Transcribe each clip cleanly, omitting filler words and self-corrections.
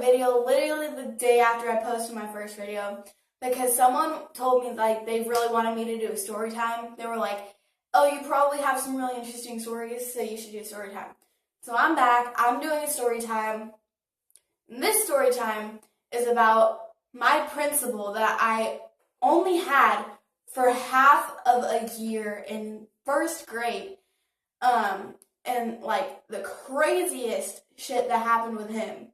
video literally the day after I posted my first video because someone told me like they really wanted me to do a story time. They were like, oh, you probably have some really interesting stories, so you should do story time. So I'm back. I'm doing a story time. And this story time is about my principal that I only had for half of a year in first grade. And like the craziest shit that happened with him.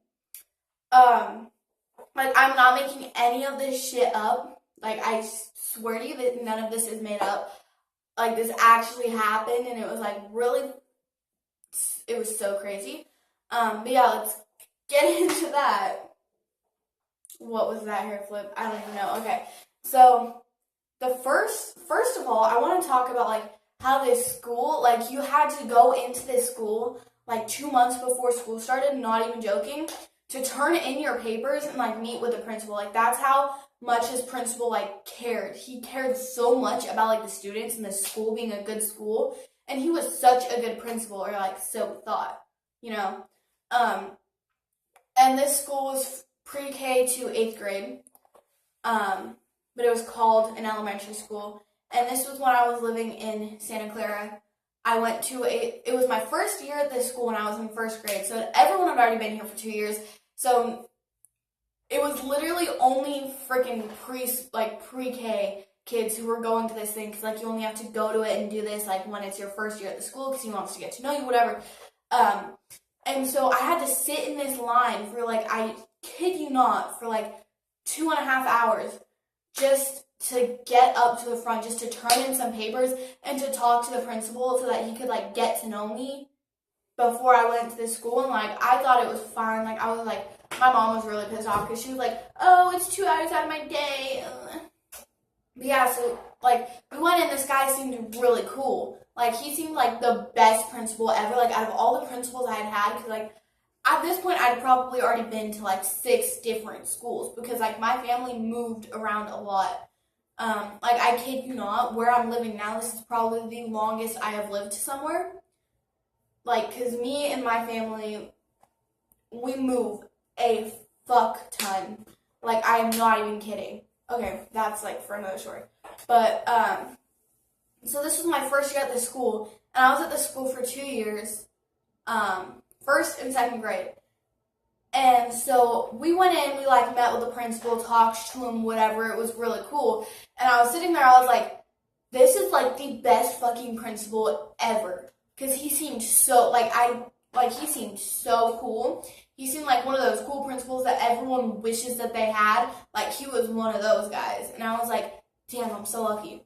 Like I'm not making any of this shit up. Like I swear to you that none of this is made up. Like this actually happened and it was like really, it was so crazy. But yeah, let's get into that. What was that hair flip? I don't even know. Okay. So the first of all, I want to talk about like how this school, like you had to go into this school like 2 months before school started, not even joking, to turn in your papers and like meet with the principal. Like that's how much his principal like cared. He cared so much about like the students and the school being a good school, and he was such a good principal, or like so thought, you know. And this school was pre-K to 8th grade. But it was called an elementary school. And this was when I was living in Santa Clara. I went to it was my first year at this school when I was in first grade. So everyone had already been here for 2 years. So it was literally only freaking pre-K kids who were going to this thing. Because, like, you only have to go to it and do this, like, when it's your first year at the school because he wants to get to know you, whatever. And so I had to sit in this line for, like, I kid you not, for, like, 2.5 hours just to get up to the front, just to turn in some papers and to talk to the principal so that he could, like, get to know me before I went to this school. And, like, I thought it was fine. Like, I was, like, my mom was really pissed off because she was like, oh, it's 2 hours out of my day. But, yeah, so, like, we went in. This guy seemed really cool. Like, he seemed like the best principal ever. Like, out of all the principals I had, because, like, at this point, I'd probably already been to, like, 6 different schools because, like, my family moved around a lot. Like, I kid you not, where I'm living now, this is probably the longest I have lived somewhere. Like, because me and my family, we move a fuck ton. Like, I am not even kidding. Okay, that's, like, for another story. But, so this was my first year at this school, and I was at this school for 2 years, first and second grade. And so we went in, we like met with the principal, talked to him, whatever. It was really cool. And I was sitting there, I was like, this is like the best fucking principal ever. Because he seemed so, he seemed so cool. He seemed like one of those cool principals that everyone wishes that they had. Like, he was one of those guys. And I was like, damn, I'm so lucky.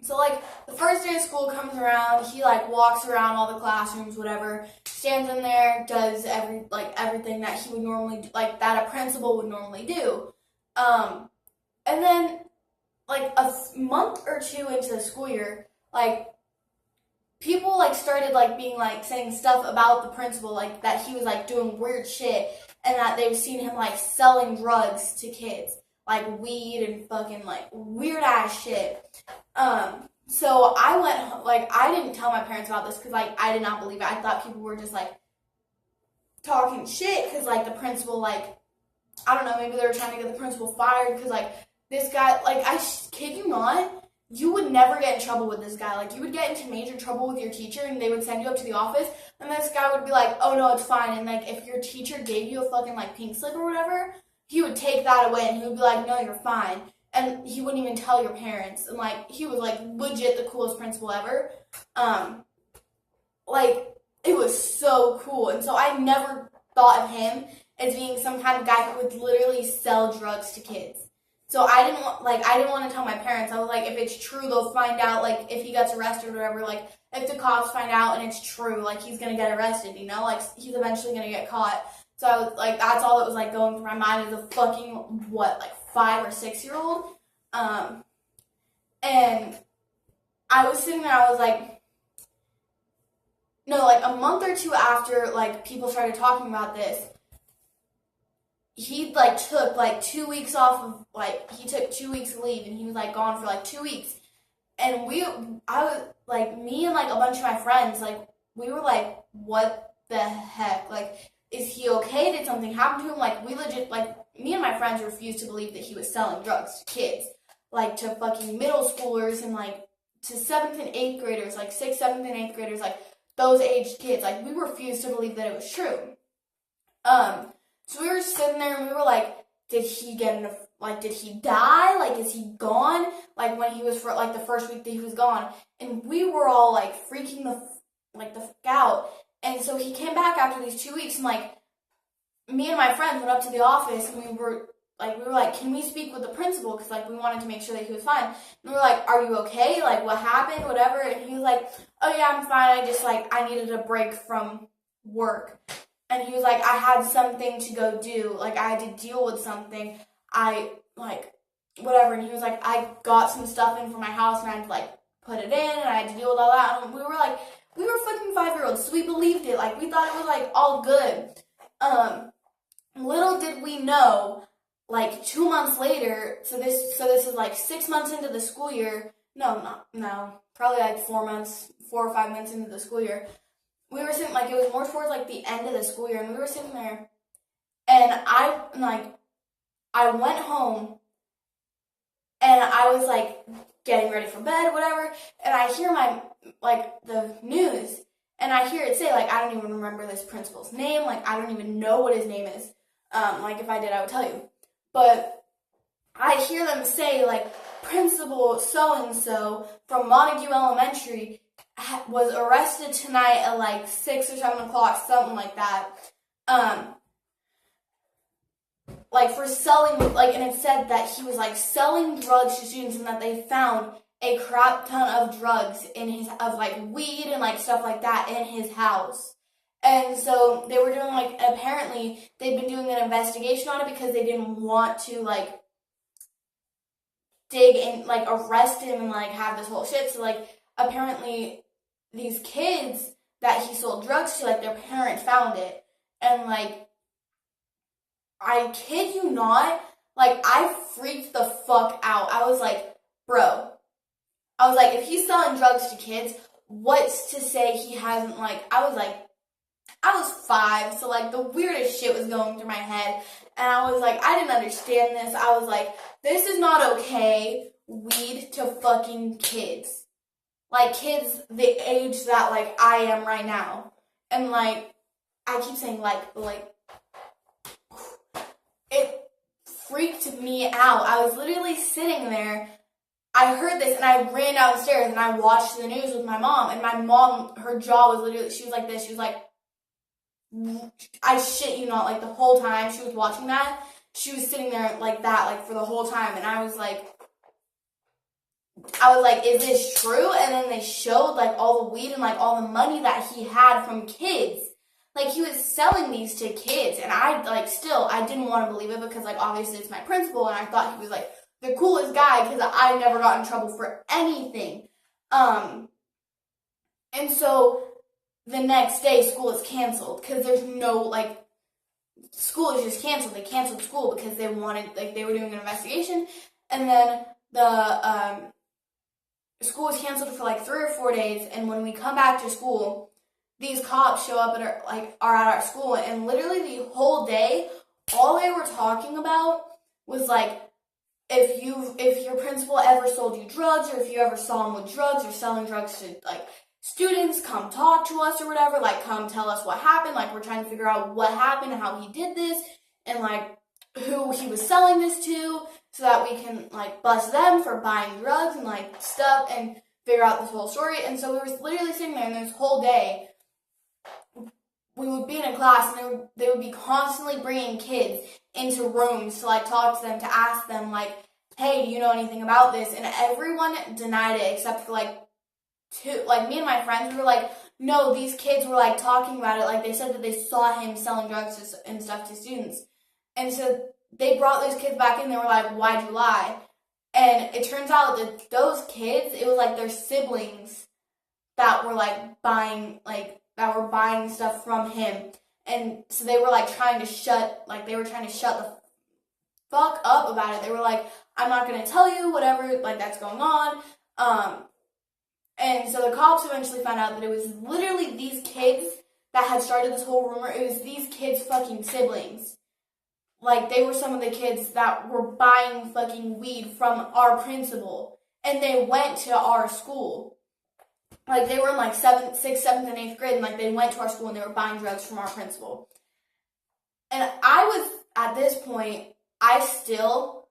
So, like, the first day of school comes around, he, like, walks around all the classrooms, whatever, stands in there, does everything that he would normally do, like, that a principal would normally do. And then, like, a month or two into the school year, like, people, like, started, like, being, like, saying stuff about the principal, like, that he was, like, doing weird shit, and that they've seen him, like, selling drugs to kids, like, weed and fucking, like, weird-ass shit. So I went, like, I didn't tell my parents about this because, like, I did not believe it. I thought people were just, like, talking shit because, like, the principal, like, I don't know, maybe they were trying to get the principal fired because, like, this guy, like, I kid you not, you would never get in trouble with this guy. Like, you would get into major trouble with your teacher and they would send you up to the office and this guy would be like, oh, no, it's fine. And, like, if your teacher gave you a fucking, like, pink slip or whatever, he would take that away and he would be like, no, you're fine. And he wouldn't even tell your parents. And, like, he was, like, legit the coolest principal ever. Like, it was so cool. And so I never thought of him as being some kind of guy who would literally sell drugs to kids. So I didn't want to tell my parents. I was like, if it's true, they'll find out, like, if he gets arrested or whatever. Like, if the cops find out and it's true, like, he's going to get arrested, you know? Like, he's eventually going to get caught. So I was, like, that's all that was, like, going through my mind as a fucking, 5 or 6 year old. And I was sitting there, I was like, no, like, a month or two after, like, people started talking about this, he, like, took, like, 2 weeks off of, like, he took 2 weeks leave, and he was, like, gone for, like, 2 weeks. And me and, like, a bunch of my friends, like, we were like, what the heck? Like, is he okay? Did something happen to him? Like, we legit, like, me and my friends refused to believe that he was selling drugs to kids, like, to fucking middle schoolers and, like, to 7th and 8th graders, like, 6th, 7th, and 8th graders, like, those aged kids. Like, we refused to believe that it was true. So we were sitting there and we were like, did he did he die? Like, is he gone? Like, when he was, for, like, the first week that he was gone. And we were all, like, freaking the fuck out. And so he came back after these 2 weeks, and, like, me and my friends went up to the office, and we were like, can we speak with the principal? Because, like, we wanted to make sure that he was fine. And we were like, are you okay? Like, what happened? Whatever. And he was like, oh, yeah, I'm fine. I just, like, I needed a break from work. And he was like, I had something to go do. Like, I had to deal with something. Whatever. And he was like, I got some stuff in for my house, and I had to, like, put it in, and I had to deal with all that. And we were fucking 5-year-olds, so we believed it. Like, we thought it was, like, all good. Little did we know, like, 2 months later, so this is, like, 6 months into the school year. No, probably, like, 4 or 5 months into the school year. We were sitting, like, it was more towards, like, the end of the school year, and we were sitting there, and I went home, and I was, like, getting ready for bed, whatever, and I hear the news, and I hear it say, like, I don't even remember this principal's name, like, I don't even know what his name is, like, if I did, I would tell you, but I hear them say, like, Principal so-and-so from Montague Elementary was arrested tonight at, like, 6 or 7 o'clock, something like that, like, for selling, like, and it said that he was, like, selling drugs to students, and that they found a crap ton of drugs like, weed and, like, stuff like that in his house. And so they were doing, like, apparently they'd been doing an investigation on it because they didn't want to, like, dig and, like, arrest him and, like, have this whole shit. So, like, apparently these kids that he sold drugs to, like, their parents found it. And, like, I kid you not, like, I freaked the fuck out. I was like, bro. I was like, if he's selling drugs to kids, what's to say he hasn't, like, I was 5, so, like, the weirdest shit was going through my head, and I was like, I didn't understand this. I was like, this is not okay, weed to fucking kids. Like, kids the age that, like, I am right now. And, like, I keep saying, like, it freaked me out. I was literally sitting there. I heard this, and I ran downstairs, and I watched the news with my mom, and my mom, her jaw was literally, she was like this, she was like, I shit you not, like, the whole time she was watching that, she was sitting there like that, like, for the whole time, and I was like, is this true? And then they showed, like, all the weed and, like, all the money that he had from kids. Like, he was selling these to kids, and I, like, still, I didn't want to believe it because, like, obviously it's my principal, and I thought he was, like, the coolest guy because I never got in trouble for anything. And so the next day, school is canceled because there's no, like, school is just canceled. They canceled school because they wanted, like, they were doing an investigation, and then the school was canceled for, like, 3 or 4 days, and when we come back to school, these cops show up at are at our school, and literally the whole day, all they were talking about was, like, if your principal ever sold you drugs, or if you ever saw him with drugs or selling drugs to, like, students, come talk to us or whatever, like, come tell us what happened, like, we're trying to figure out what happened and how he did this, and, like, who he was selling this to, so that we can, like, bust them for buying drugs and, like, stuff, and figure out this whole story. And so we were literally sitting there, and this whole day, we would be in a class, and they would be constantly bringing kids into rooms to, like, talk to them, to ask them, like, hey, do you know anything about this? And everyone denied it except for, like, 2, like, me and my friends were like, no, these kids were, like, talking about it, like, they said that they saw him selling drugs and stuff to students. And so they brought those kids back in, they were like, why'd you lie? And it turns out that those kids, it was, like, their siblings that were, like, buying stuff from him. And so they were, like, trying to shut the fuck up about it. They were like, I'm not going to tell you whatever, like, that's going on. And so the cops eventually found out that it was literally these kids that had started this whole rumor. It was these kids' fucking siblings. Like, they were some of the kids that were buying fucking weed from our principal. And they went to our school. Like, they were in, like, 6th, 7th, and 8th grade. And, like, they went to our school and they were buying drugs from our principal. And I was, at this point, I still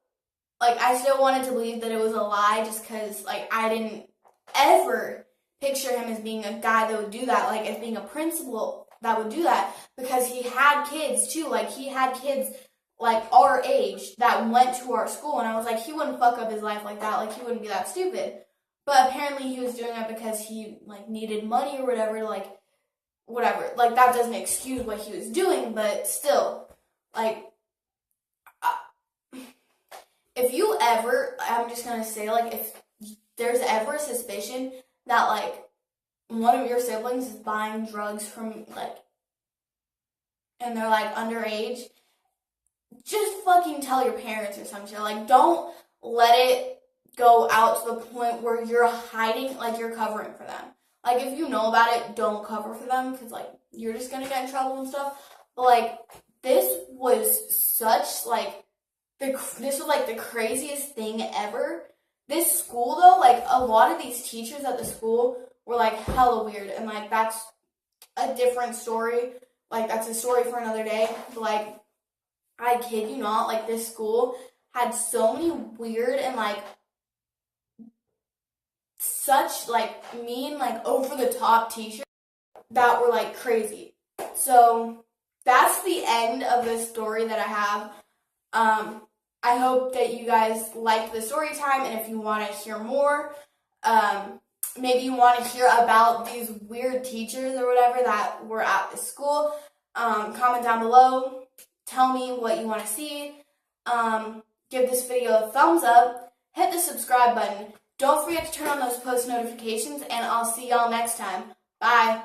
wanted to believe that it was a lie just because, like, I didn't ever picture him as being a guy that would do that. Like, as being a principal that would do that. Because he had kids, too. Like, he had kids like our age that went to our school, and I was like, he wouldn't fuck up his life like that. Like, he wouldn't be that stupid. But apparently he was doing that because he, like, needed money or whatever, like, whatever. Like, that doesn't excuse what he was doing, but still, like, if you ever, I'm just gonna say, like, if there's ever a suspicion that, like, one of your siblings is buying drugs from, like, and they're, like, underage, just fucking tell your parents or some shit. Like, don't let it go out to the point where you're hiding, like, you're covering for them. Like, if you know about it, don't cover for them, because, like, you're just gonna get in trouble and stuff. But, like, this was such, like, this was, like, the craziest thing ever. This school, though, like, a lot of these teachers at the school were, like, hella weird, and, like, that's a different story. Like, that's a story for another day. But, like, I kid you not, like, this school had so many weird and, like, such, like, mean, like, over-the-top teachers that were, like, crazy. So, that's the end of the story that I have. I hope that you guys liked the story time, and if you want to hear more, maybe you want to hear about these weird teachers or whatever that were at the school, comment down below. Tell me what you want to see. Give this video a thumbs up. Hit the subscribe button. Don't forget to turn on those post notifications, and I'll see y'all next time. Bye.